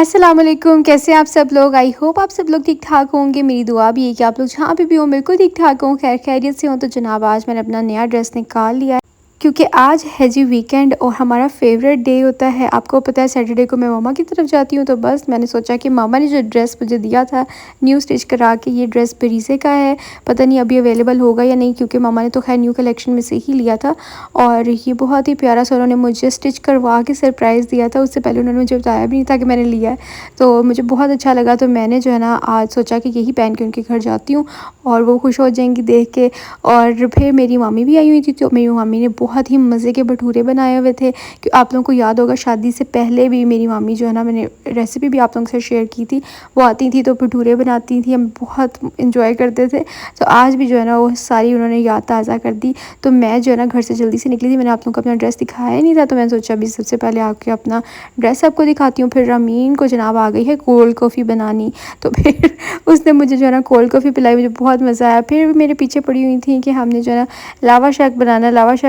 अस्सलाम वालेकुम, कैसे हैं आप सब लोग। आई होप आप सब लोग ठीक ठाक होंगे। मेरी दुआ भी है कि आप लोग जहाँ पे भी हो बिल्कुल ठीक ठाक हों, खैर खैरियत से हों। तो जनाब आज मैंने अपना नया ड्रेस निकाल लिया है क्योंकि आज है जी वीकेंड और हमारा फेवरेट डे होता है। आपको पता है सैटरडे को मैं मामा की तरफ जाती हूँ, तो बस मैंने सोचा कि मामा ने जो ड्रेस मुझे दिया था न्यू स्टिच करा के, ये ड्रेस बेरीज़े का है। पता नहीं अभी अवेलेबल होगा या नहीं, क्योंकि मामा ने तो खैर न्यू कलेक्शन में से ही लिया था। और ये बहुत ही प्यारा सा उन्होंने मुझे स्टिच करवा के सरप्राइज़ दिया था। उससे पहले उन्होंने मुझे बताया भी नहीं था कि मैंने लिया है, तो मुझे बहुत अच्छा लगा। तो मैंने जो है ना आज सोचा कि यही पहन के उनके घर जाती हूँ और वो खुश हो जाएंगी देख के। और फिर मेरी मामी भी आई हुई थी, तो मेरी मामी ने बहुत ही मज़े के भटूरे बनाए हुए थे। कि आप लोगों को याद होगा शादी से पहले भी मेरी मामी जो है ना, मैंने रेसिपी भी आप लोगों से शेयर की थी, वो आती थी तो भटूरे बनाती थी, हम बहुत इंजॉय करते थे। तो आज भी जो है ना वो सारी उन्होंने याद ताज़ा कर दी। तो मैं जो है ना घर से जल्दी से निकली थी, मैंने आप लोगों को अपना ड्रेस दिखाया नहीं था, तो मैंने सोचा अभी सबसे पहले आके अपना ड्रेस आपको दिखाती हूँ। फिर रमीन को जनाब आ गई है कोल्ड कॉफ़ी बनानी, तो फिर उसने मुझे जो है ना कोल्ड कॉफ़ी पिलाई, मुझे बहुत मज़ा आया। फिर मेरे पीछे पड़ी हुई थी कि हमने जो है ना लावा शेक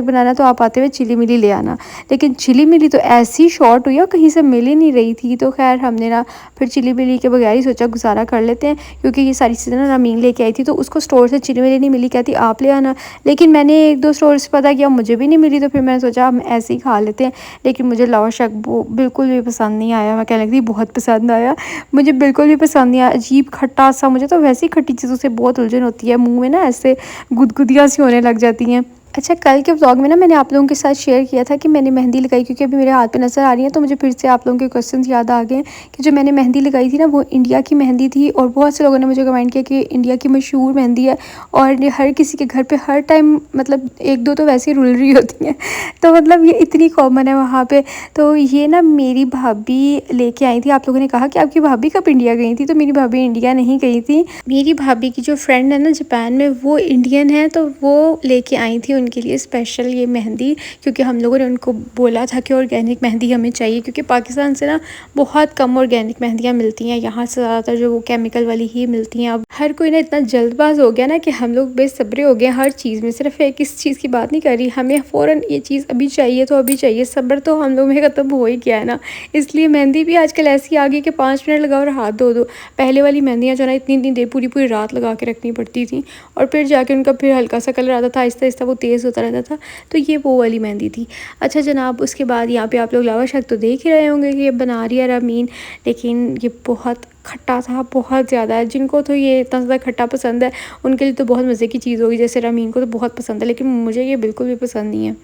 बनाना, तो आप आते हुए चिली मिली ले आना। लेकिन चिली मिली तो ऐसी शॉर्ट हुई और कहीं से मिल ही नहीं रही थी। तो खैर हमने ना फिर चिली मिली के बगैर ही सोचा गुजारा कर लेते हैं, क्योंकि ये सारी चीज़ें ना रमीन लेके आई थी, तो उसको स्टोर से चिली मिली नहीं मिली, कहती आप ले आना। लेकिन मैंने एक दो स्टोर से पता किया, मुझे भी नहीं मिली, तो फिर मैंने सोचा हम ऐसे ही खा लेते हैं। लेकिन मुझे लावा शेक बिल्कुल भी पसंद नहीं आया। मैं कहने लगी बहुत पसंद आया, मुझे बिल्कुल भी पसंद नहीं आया। अजीब खट्टा सा, मुझे तो वैसे ही खट्टी चीज़ों से बहुत उलझन होती है, मुंह में ना ऐसे गुदगुदियाँ सी होने लग जाती हैं। अच्छा, कल के व्लॉग में ना मैंने आप लोगों के साथ शेयर किया था कि मैंने मेहंदी लगाई, क्योंकि अभी मेरे हाथ पे नज़र आ रही है, तो मुझे फिर से आप लोगों के क्वेश्चंस याद आ गए कि जो मैंने मेहंदी लगाई थी ना वो इंडिया की मेहंदी थी। और बहुत से लोगों ने मुझे कमेंट किया कि इंडिया की मशहूर मेहंदी है और ये हर किसी के घर पे हर टाइम, मतलब एक दो तो वैसे ही रुल रही होती हैं, तो मतलब ये इतनी कॉमन है वहाँ पर। तो ये ना मेरी भाभी लेके आई थी। आप लोगों ने कहा कि आपकी भाभी कब इंडिया गई थी, तो मेरी भाभी इंडिया नहीं गई थी। मेरी भाभी की जो फ्रेंड है ना जापान में, वो इंडियन है, तो वो लेके आई थी उनके लिए स्पेशल ये मेहंदी, क्योंकि हम लोगों ने उनको बोला था कि ऑर्गेनिक मेहंदी हमें चाहिए, क्योंकि पाकिस्तान से ना बहुत कम ऑर्गेनिक मेहंदियाँ मिलती हैं। यहाँ से ज़्यादातर जो वो केमिकल वाली ही मिलती हैं। अब हर कोई ना इतना जल्दबाज हो गया ना कि हम लोग बेसब्रे हो गए हर चीज़ में। सिर्फ एक इस चीज़ की बात नहीं कर रही, हमें फ़ौरन ये चीज़ अभी चाहिए तो अभी चाहिए। सब्र तो हम लोग में ख़त्म हो ही गया है ना, इसलिए मेहंदी भी आजकल ऐसी आ गई कि 5 मिनट लगाओ और हाथ धो दो। पहले वाली मेहंदियाँ जो ना इतनी इतनी देर पूरी पूरी रात लगा के रखनी पड़ती थी, और फिर जाके उनका फिर हल्का सा कलर आता था, आहिस्ता आहिस्ता वो तेज़ होता रहता था। तो ये वो वाली मेहंदी थी। अच्छा जनाब, उसके बाद यहाँ पे आप लोग लावा शेक तो देख ही रहे होंगे कि ये बना रही है रमीन, लेकिन ये बहुत खट्टा था, बहुत ज़्यादा है। जिनको तो ये इतना ज़्यादा खट्टा पसंद है उनके लिए तो बहुत मज़े की चीज़ होगी, जैसे रमीन को तो बहुत पसंद है, लेकिन मुझे ये बिल्कुल भी पसंद नहीं है।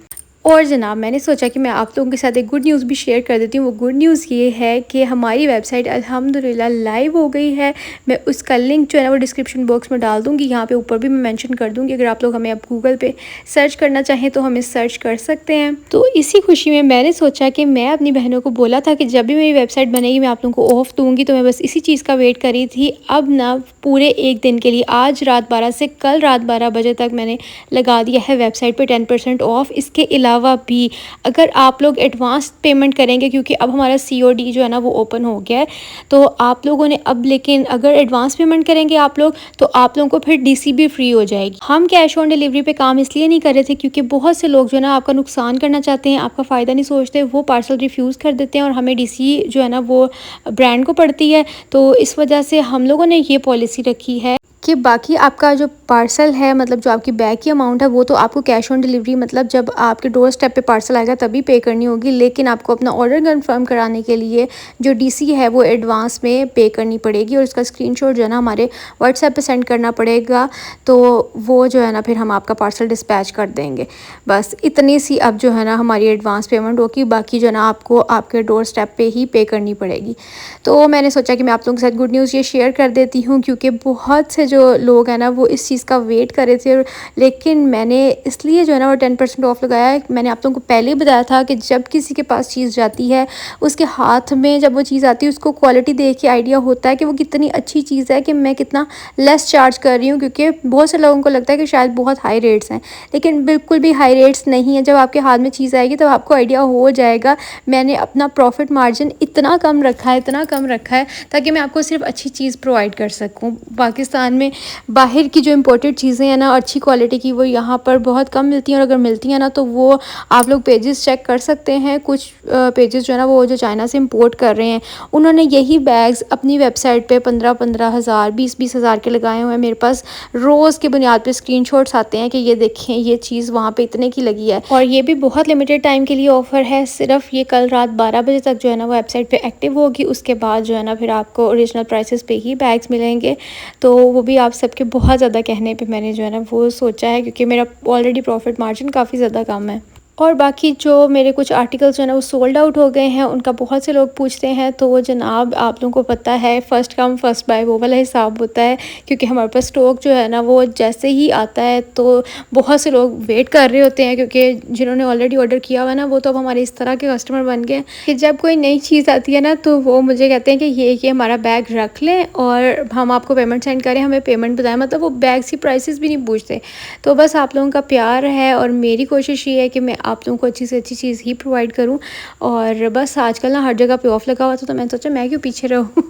और जनाब मैंने सोचा कि मैं आप लोगों के साथ एक गुड न्यूज़ भी शेयर कर देती हूँ। वो गुड न्यूज़ ये है कि हमारी वेबसाइट अल्हम्दुलिल्लाह लाइव हो गई है। मैं उसका लिंक जो है ना वो डिस्क्रिप्शन बॉक्स में डाल दूँगी, यहाँ पे ऊपर भी मैं मेंशन कर दूँगी। अगर आप लोग हमें अब गूगल पे सर्च करना चाहें तो हमें सर्च कर सकते हैं। तो इसी खुशी में मैंने सोचा कि मैं अपनी बहनों को बोला था कि जब भी मेरी वेबसाइट बनेगी मैं आप लोगों को ऑफ़ दूँगी, तो मैं बस इसी चीज़ का वेट कर रही थी। अब ना पूरे एक दिन के लिए, आज रात 12 से कल रात 12 बजे तक मैंने लगा दिया है वेबसाइट पर 10% ऑफ़। इसके अलावा भी अगर आप लोग एडवांस पेमेंट करेंगे, क्योंकि अब हमारा COD जो है ना वो ओपन हो गया है, तो आप लोगों ने अब, लेकिन अगर एडवांस पेमेंट करेंगे आप लोग, तो आप लोगों को फिर DC भी फ्री हो जाएगी। हम कैश ऑन डिलीवरी पे काम इसलिए नहीं कर रहे थे क्योंकि बहुत से लोग जो है ना आपका नुकसान करना चाहते हैं, आपका फ़ायदा नहीं सोचते, वो पार्सल रिफ्यूज़ कर देते हैं और हमें DC जो है ना वो ब्रांड को पड़ती है। तो इस वजह से हम लोगों ने ये पॉलिसी रखी है कि बाकी आपका जो पार्सल है, मतलब जो आपकी बैग की अमाउंट है, वो तो आपको कैश ऑन डिलीवरी, मतलब जब आपके डोर स्टेप पे पार्सल आएगा तभी पे करनी होगी। लेकिन आपको अपना ऑर्डर कंफर्म कराने के लिए जो DC है वो एडवांस में पे करनी पड़ेगी, और उसका स्क्रीनशॉट जो है ना हमारे व्हाट्सएप पे सेंड करना पड़ेगा। तो वो जो है ना फिर हम आपका पार्सल डिस्पैच कर देंगे। बस इतनी सी अब जो है ना हमारी एडवांस पेमेंट होगी, बाकी जो है ना आपको आपके डोर स्टेप पे ही पे करनी पड़ेगी। तो मैंने सोचा कि मैं आप लोगों के साथ गुड न्यूज़ ये शेयर कर देती हूँ, क्योंकि बहुत से जो लोग हैं ना वो इस चीज़ का वेट कर रहे थे। लेकिन मैंने इसलिए जो है ना वो 10% ऑफ लगाया है। मैंने आप लोगों को पहले ही बताया था कि जब किसी के पास चीज़ जाती है, उसके हाथ में जब वो चीज़ आती है, उसको क्वालिटी देख के आइडिया होता है कि वो कितनी अच्छी चीज़ है, कि मैं कितना लेस चार्ज कर रही हूँ। क्योंकि बहुत से लोगों को लगता है कि शायद बहुत हाई रेट्स हैं, लेकिन बिल्कुल भी हाई रेट्स नहीं है। जब आपके हाथ में चीज़ आएगी तब आपको आइडिया हो जाएगा। मैंने अपना प्रॉफिट मार्जिन इतना कम रखा है, इतना कम रखा है, ताकि मैं आपको सिर्फ अच्छी चीज़ प्रोवाइड कर सकूँ। पाकिस्तान में बाहर की जो इम्पोर्टेड चीज़ें हैं ना अच्छी क्वालिटी की, वो यहाँ पर बहुत कम मिलती हैं। और अगर मिलती हैं ना तो वो आप लोग पेजेस चेक कर सकते हैं। कुछ पेजेस जो है ना वो जो चाइना से इम्पोर्ट कर रहे हैं, उन्होंने यही बैग्स अपनी वेबसाइट पे 15-15 हज़ार 20-20 हज़ार के लगाए हुए हैं। मेरे पास रोज़ की बुनियाद पे स्क्रीनशॉट्स आते हैं कि ये देखें ये चीज़ वहाँ पे इतने की लगी है। और ये भी बहुत लिमिटेड टाइम के लिए ऑफ़र है, सिर्फ ये कल रात 12 बजे तक जो है ना वो वेबसाइट पे एक्टिव होगी। उसके बाद जो है ना फिर आपको ओरिजिनल प्राइसेस पे ही बैग्स मिलेंगे। तो वो भी आप सबके बहुत ज़्यादा कहने पे मैंने जो है ना वो सोचा है, क्योंकि मेरा ऑलरेडी प्रॉफिट मार्जिन काफ़ी ज़्यादा कम है। और बाकी जो मेरे कुछ आर्टिकल्स जो है ना वो सोल्ड आउट हो गए हैं, उनका बहुत से लोग पूछते हैं। तो वो जनाब आप लोगों को पता है फ़र्स्ट कम फ़र्स्ट बाय वो वाला हिसाब होता है, क्योंकि हमारे पास स्टॉक जो है ना वो जैसे ही आता है तो बहुत से लोग वेट कर रहे होते हैं, क्योंकि जिन्होंने ऑलरेडी ऑर्डर किया हुआ है ना वो तो अब हमारे इस तरह के कस्टमर बन गए कि जब कोई नई चीज़ आती है ना तो वो मुझे कहते हैं कि ये हमारा बैग रख लें और हम आपको पेमेंट सेंड करें, हमें पेमेंट बताएं। मतलब वो बैग्स की प्राइसेस भी नहीं पूछते। तो बस आप लोगों का प्यार है और मेरी कोशिश ये है कि मैं आप लोगों को अच्छी से अच्छी चीज़ ही प्रोवाइड करूं। और बस आजकल ना हर जगह पे ऑफ लगा हुआ था, तो मैंने सोचा मैं क्यों पीछे रहूं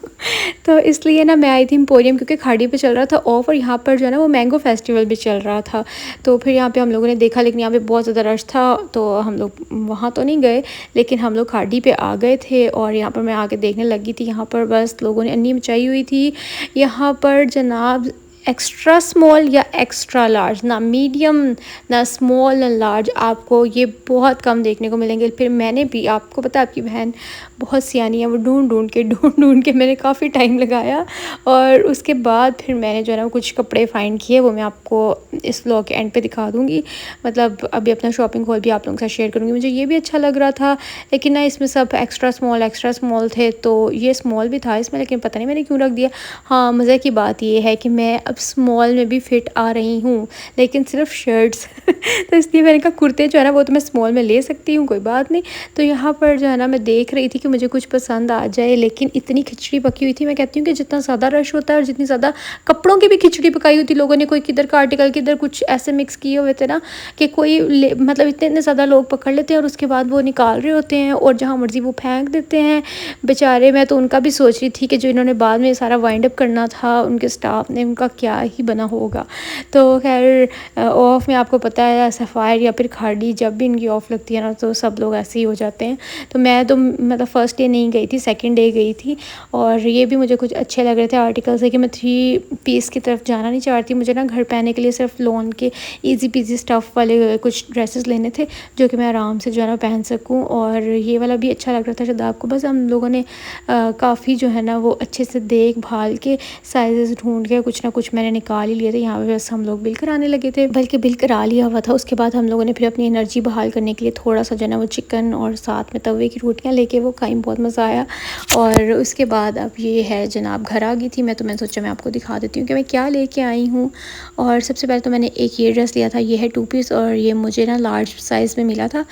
तो इसलिए ना मैं आई थी एम्पोरियम, क्योंकि खाड़ी पे चल रहा था ऑफ, और यहाँ पर जो है ना वो मैंगो फेस्टिवल भी चल रहा था। तो फिर यहाँ पे हम लोगों ने देखा, लेकिन यहाँ पे बहुत ज़्यादा रश था तो हम लोग वहाँ तो नहीं गए, लेकिन हम लोग खाड़ी पे आ गए थे। और यहाँ पर मैं आके देखने लगी थी, यहाँ पर बस लोगों ने अन्नी मचाई हुई थी। यहाँ पर जनाब एक्स्ट्रा स्मॉल या एक्स्ट्रा लार्ज, ना मीडियम ना स्मॉल ना लार्ज, आपको ये बहुत कम देखने को मिलेंगे। फिर मैंने भी, आपको पता है आपकी बहन बहुत सियानी है, वो ढूंढ के मैंने काफ़ी टाइम लगाया। और उसके बाद फिर मैंने जो है ना कुछ कपड़े फाइंड किए, वो मैं आपको इस व्लॉग के एंड पे दिखा दूँगी। मतलब अभी अपना शॉपिंग हॉल भी आप लोगों के साथ शेयर करूँगी। मुझे ये भी अच्छा लग रहा था, लेकिन ना इसमें सब एक्स्ट्रा स्मॉल थे, तो ये स्मॉल भी था इसमें, लेकिन पता नहीं मैंने क्यों रख दिया। हाँ, मज़े की बात ये है कि मैं अब स्मॉल में भी फिट आ रही हूँ, लेकिन सिर्फ शर्ट्स तो इसलिए मैंने कहा कुर्ते जो है ना वो तो मैं स्मॉल में ले सकती हूँ, कोई बात नहीं। तो यहाँ पर जो है ना मैं देख रही थी कि मुझे कुछ पसंद आ जाए, लेकिन इतनी खिचड़ी पकी हुई थी। मैं कहती हूँ कि जितना ज़्यादा रश होता है और जितनी ज़्यादा कपड़ों की भी खिचड़ी पकाई हुई थी, लोगों ने कोई किधर का आर्टिकल किधर कुछ ऐसे मिक्स किए हुए थे ना कि कोई मतलब इतने ज़्यादा लोग पकड़ लेते हैं और उसके बाद वो निकाल रहे होते हैं और जहाँ मर्ज़ी वो फेंक देते हैं बेचारे। मैं तो उनका भी सोच रही थी कि जो इन्होंने बाद में सारा वाइंड अप करना था उनके स्टाफ ने, उनका क्या ही बना होगा। तो खैर ऑफ में आपको पता है सफ़ायर या फिर खाड़ी जब भी इनकी ऑफ़ लगती है ना तो सब लोग ऐसे ही हो जाते हैं। तो मैं तो मतलब फ़र्स्ट डे नहीं गई थी, सेकंड डे गई थी। और ये भी मुझे कुछ अच्छे लग रहे थे आर्टिकल्स है कि मैं 3 पीस की तरफ जाना नहीं चाहती। मुझे ना घर पहनने के लिए सिर्फ लॉन के ईजी पीजी स्टफ़ वाले कुछ ड्रेसेस लेने थे, जो कि मैं आराम से जो है ना पहन सकूँ। और ये वाला भी अच्छा लग रहा था शादाब को। बस हम लोगों ने काफ़ी जो है ना वो अच्छे से देखभाल के साइज़ ढूंढ के कुछ ना कुछ मैंने निकाल ही लिए थे। यहाँ पे बस हम लोग बिल कराने लगे थे, बल्कि बिल करा लिया हुआ था। उसके बाद हम लोगों ने फिर अपनी एनर्जी बहाल करने के लिए थोड़ा सा जो है ना वो चिकन और साथ में तवे की रोटियाँ लेके वो खाई, बहुत मज़ा आया। और उसके बाद अब ये है जनाब घर आ गई थी मैं, तो मैंने सोचा मैं आपको दिखा देती हूँ कि मैं क्या लेके आई हूँ। और सबसे पहले तो मैंने एक ये ड्रेस लिया था, ये है 2 पीस और ये मुझे ना लार्ज साइज़ में मिला था।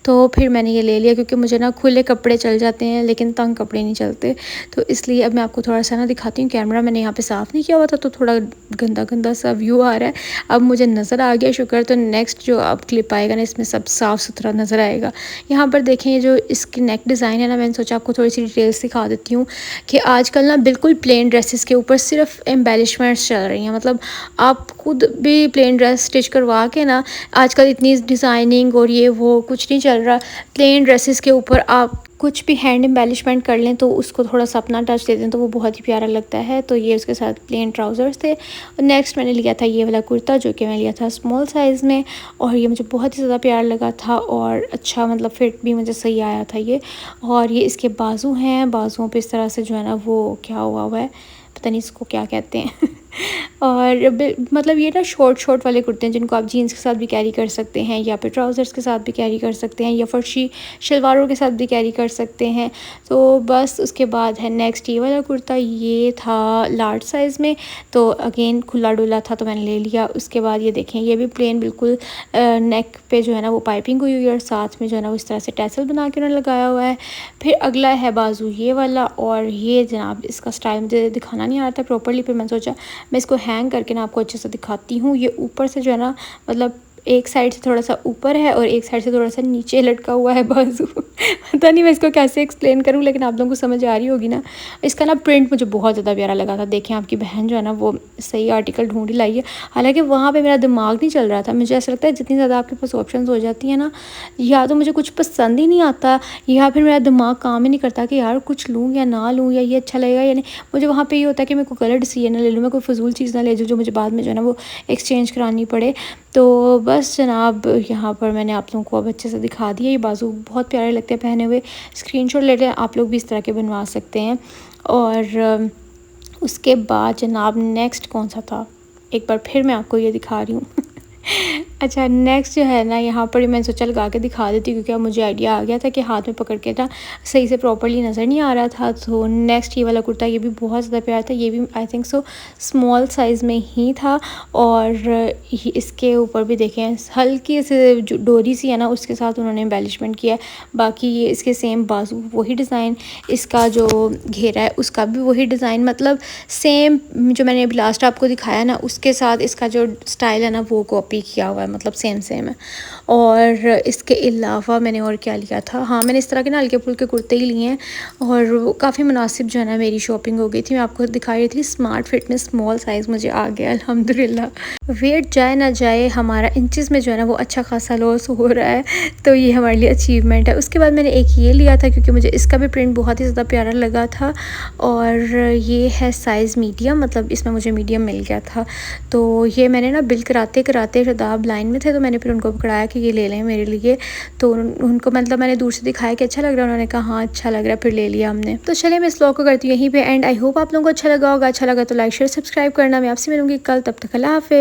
तो फिर मैंने ये ले लिया, क्योंकि मुझे ना खुले कपड़े चल जाते हैं लेकिन तंग कपड़े नहीं चलते। तो इसलिए अब मैं आपको थोड़ा सा ना दिखाती हूँ। कैमरा मैंने यहाँ पे साफ़ नहीं किया हुआ था तो थोड़ा गंदा सा व्यू आ रहा है। अब मुझे नज़र आ गया शुक्र। तो नेक्स्ट जो अब क्लिप आएगा ना इसमें सब साफ़ सुथरा नज़र आएगा। यहाँ पर देखें ये जो इसकी नेक डिज़ाइन है ना, मैंने सोचा आपको थोड़ी सी डिटेल्स दिखा देती हूँ कि आजकल ना बिल्कुल प्लेन ड्रेसेस के ऊपर सिर्फ एम्बेलिशमेंट्स चल रही हैं। मतलब आप खुद भी प्लेन ड्रेस स्टिच करवा के ना, आजकल इतनी डिज़ाइनिंग और ये वो कुछ नहीं चल रहा। प्लेन ड्रेसेस के ऊपर आप कुछ भी हैंड एम्बेलिशमेंट कर लें तो उसको थोड़ा सा अपना टच दे दें तो वो बहुत ही प्यारा लगता है। तो ये उसके साथ प्लेन ट्राउज़र्स थे। और नेक्स्ट मैंने लिया था ये वाला कुर्ता, जो कि मैं लिया था स्मॉल साइज़ में, और ये मुझे बहुत ही ज़्यादा प्यारा लगा था और अच्छा मतलब फिट भी मुझे सही आया था ये। और ये इसके बाजू हैं, बाजुओं पे इस तरह से जो है ना वो क्या हुआ है, पता नहीं इसको क्या कहते हैं और मतलब ये ना शॉर्ट वाले कुर्ते हैं जिनको आप जीन्स के साथ भी कैरी कर सकते हैं या फिर ट्राउज़र्स के साथ भी कैरी कर सकते हैं या फर्शी शलवारों के साथ भी कैरी कर सकते हैं। तो बस उसके बाद है नेक्स्ट ये वाला कुर्ता, ये था लार्ज साइज़ में, तो अगेन खुला डुला था तो मैंने ले लिया। उसके बाद ये देखें ये भी प्लेन बिल्कुल नेक पे जो है ना वो पाइपिंग हुई हुई है और साथ में जो है ना वो इस तरह से टैसल बना के उन्होंने लगाया हुआ है। फिर अगला है बाजू ये वाला, और ये जनाब इसका स्टाइल मुझे दिखाना नहीं आता प्रॉपर्ली, फिर मैंने सोचा मैं इसको हैंग करके ना आपको अच्छे से दिखाती हूँ। ये ऊपर से जो है ना मतलब एक साइड से थोड़ा सा ऊपर है और एक साइड से थोड़ा सा नीचे लटका हुआ है बाजू। पता नहीं मैं इसको कैसे एक्सप्लेन करूँ, लेकिन आप लोगों को समझ आ रही होगी ना। इसका ना प्रिंट मुझे बहुत ज़्यादा प्यारा लगा था। देखें आपकी बहन जो है ना वो सही आर्टिकल ढूंढ ही लाई है। हालांकि वहाँ पे मेरा दिमाग नहीं चल रहा था। मुझे ऐसा लगता है जितनी ज़्यादा आपके पास ऑप्शन हो जाती हैं ना, या तो मुझे कुछ पसंद ही नहीं आता, या फिर मेरा दिमाग काम ही नहीं करता कि यार कुछ लूँ या ना लूँ, या ये अच्छा लगेगा या नहीं। मुझे वहाँ पे ये होता है कि मैं कोई गलत डिसीजन ना ले लूँ, मैं कोई फजूल चीज़ ना ले जाऊँ जो मुझे बाद में जो है ना वो एक्सचेंज करानी पड़े। तो बस जनाब यहाँ पर मैंने आप लोगों को अब अच्छे से दिखा दिया। ये बाजू बहुत प्यारे लगते हैं पहने हुए। स्क्रीनशॉट लेते हैं, आप लोग भी इस तरह के बनवा सकते हैं। और उसके बाद जनाब नेक्स्ट कौन सा था, एक बार फिर मैं आपको ये दिखा रही हूँ। अच्छा नेक्स्ट जो है ना, यहाँ पर मैंने सोचा लगा के दिखा देती, क्योंकि अब मुझे आइडिया आ गया था कि हाथ में पकड़ के ना सही से प्रॉपर्ली नज़र नहीं आ रहा था। तो नेक्स्ट ये वाला कुर्ता, ये भी बहुत ज़्यादा प्यारा था। ये भी I think so small size में ही था। और इसके ऊपर भी देखें हल्की से जो डोरी सी है ना उसके साथ उन्होंने एम्बेलिशमेंट किया है। बाकी ये इसके सेम बाजू वही डिज़ाइन, इसका जो घेरा है उसका भी वही डिज़ाइन, मतलब सेम जो मैंने अभी लास्ट आपको दिखाया ना उसके साथ इसका जो स्टाइल है ना वो कॉपी किया हुआ है, मतलब सेम सेम है। और इसके अलावा मैंने और क्या लिया था, हाँ मैंने इस तरह के ना हल्के फुल्के कुर्ते ही लिए हैं। और वो काफ़ी मुनासिब जो है ना मेरी शॉपिंग हो गई थी। मैं आपको दिखा रही थी स्मार्ट फिट में स्मॉल साइज़ मुझे आ गया अल्हम्दुलिल्लाह। वेट जाए ना जाए हमारा इंचेस में जो है ना वो अच्छा खासा लॉस हो रहा है, तो ये हमारे लिए अचीवमेंट है। उसके बाद मैंने एक ये लिया था क्योंकि मुझे इसका भी प्रिंट बहुत ही ज़्यादा प्यारा लगा था। और ये है साइज़ मीडियम, मतलब इसमें मुझे मीडियम मिल गया था। तो ये मैंने ना बिल कराते कराते शादाब लाइन में थे, तो मैंने फिर उनको पकड़ाया कि ये ले लें मेरे लिए। तो उनको मतलब मैंने दूर से दिखाया कि अच्छा लग रहा है, उन्होंने कहा हाँ अच्छा लग रहा है, फिर ले लिया हमने। तो चलिए मैं इस व्लॉग को करती हूँ यहीं पे एंड। आई होप आप लोगों को अच्छा लगा होगा। अच्छा लगा तो लाइक शेयर सब्सक्राइब करना। मैं आपसे मिलूंगी कल, तब तक अल्लाह हाफिज़।